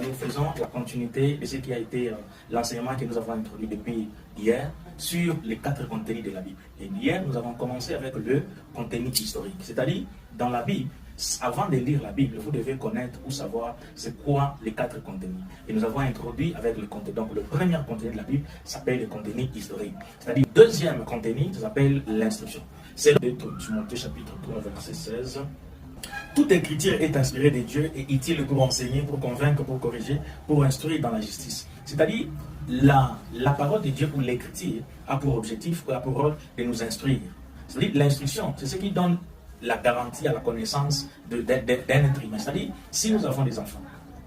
nous faisons la continuité de ce qui a été l'enseignement que nous avons introduit depuis hier sur les 4 contenus de la Bible. Et hier, nous avons commencé avec le contenu historique. C'est-à-dire, dans la Bible, avant de lire la Bible, vous devez connaître ou savoir c'est quoi les 4 contenus. Et nous avons introduit avec le contenu. Donc, le premier contenu de la Bible s'appelle le contenu historique. C'est-à-dire, le deuxième contenu s'appelle l'instruction. C'est de Timothée chapitre 3, verset 16. Toute écriture est inspirée de Dieu et utile pour enseigner, pour convaincre, pour corriger, pour instruire dans la justice. C'est-à-dire, la parole de Dieu ou l'écriture a pour objectif ou a pour rôle de nous instruire. C'est-à-dire, l'instruction, c'est ce qui donne la garantie à la connaissance d'un être humain. C'est-à-dire, si nous avons des enfants,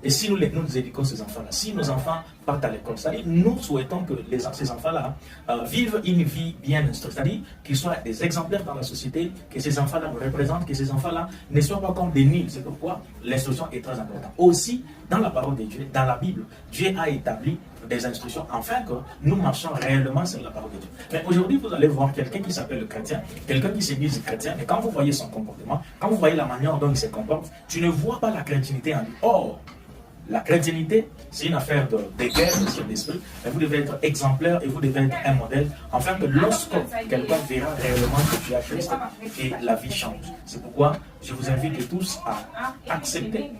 et si nous éduquons ces enfants-là, si nos enfants partent à l'école, c'est-à-dire nous souhaitons que ces enfants-là vivent une vie bien instruite, c'est-à-dire qu'ils soient des exemplaires dans la société, que ces enfants-là nous représentent, que ces enfants-là ne soient pas comme des nuls. C'est pourquoi l'instruction est très importante. Aussi, dans la parole de Dieu, dans la Bible, Dieu a établi des instructions afin que nous marchions réellement sur la parole de Dieu. Mais aujourd'hui, vous allez voir quelqu'un qui s'appelle le chrétien, quelqu'un qui se dit chrétien, mais quand vous voyez son comportement, quand vous voyez la manière dont il se comporte, tu ne vois pas la chrétienté en lui. Or, la chrétienté, c'est une affaire de guerre, d'esprit, mais vous devez être exemplaire et vous devez être un modèle, afin que lorsque quelqu'un verra réellement que tu as Christ, et la vie change. C'est pourquoi je vous invite tous à accepter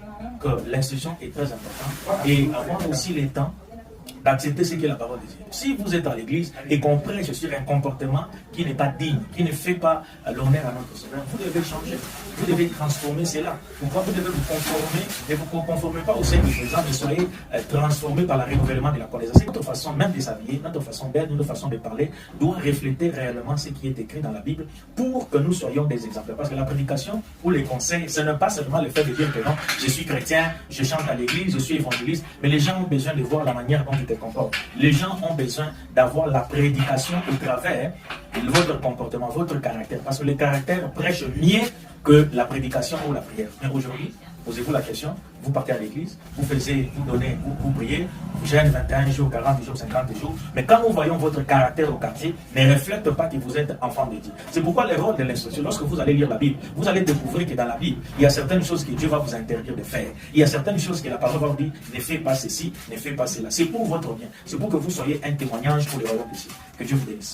que l'instruction est très importante et avoir aussi le temps d'accepter ce qu'est la parole de Dieu. Si vous êtes à l'église et qu'on prêche sur un comportement qui n'est pas digne, qui ne fait pas l'honneur à notre Sauveur, vous devez changer, vous devez transformer cela. Pourquoi vous devez vous conformer et vous ne vous conformez pas au Seigneur présent, mais soyez transformés par le renouvellement de la connaissance. Notre façon même de s'habiller, notre façon d'être, notre façon de parler doit refléter réellement ce qui est écrit dans la Bible pour que nous soyons des exemplaires. Parce que la prédication ou les conseils, ce n'est pas seulement le fait de dire que non, je suis chrétien, je chante à l'église, je suis évangéliste, mais les gens ont besoin de voir la manière dont tu te comportes. Les gens ont besoin d'avoir la prédication au travers de votre comportement, votre caractère. Parce que le caractère prêche mieux que la prédication ou la prière. Mais aujourd'hui, posez-vous la question, vous partez à l'église, vous donnez, vous priez, vous gênez 21 jours, 40 jours, 50 jours, mais quand nous voyons votre caractère au quartier, ne reflète pas que vous êtes enfant de Dieu. C'est pourquoi le rôle de l'instruction, lorsque vous allez lire la Bible, vous allez découvrir que dans la Bible, il y a certaines choses que Dieu va vous interdire de faire. Il y a certaines choses que la parole va vous dire, ne fais pas ceci, ne fais pas cela. C'est pour votre bien. C'est pour que vous soyez un témoignage pour le royaume de Dieu. Que Dieu vous bénisse.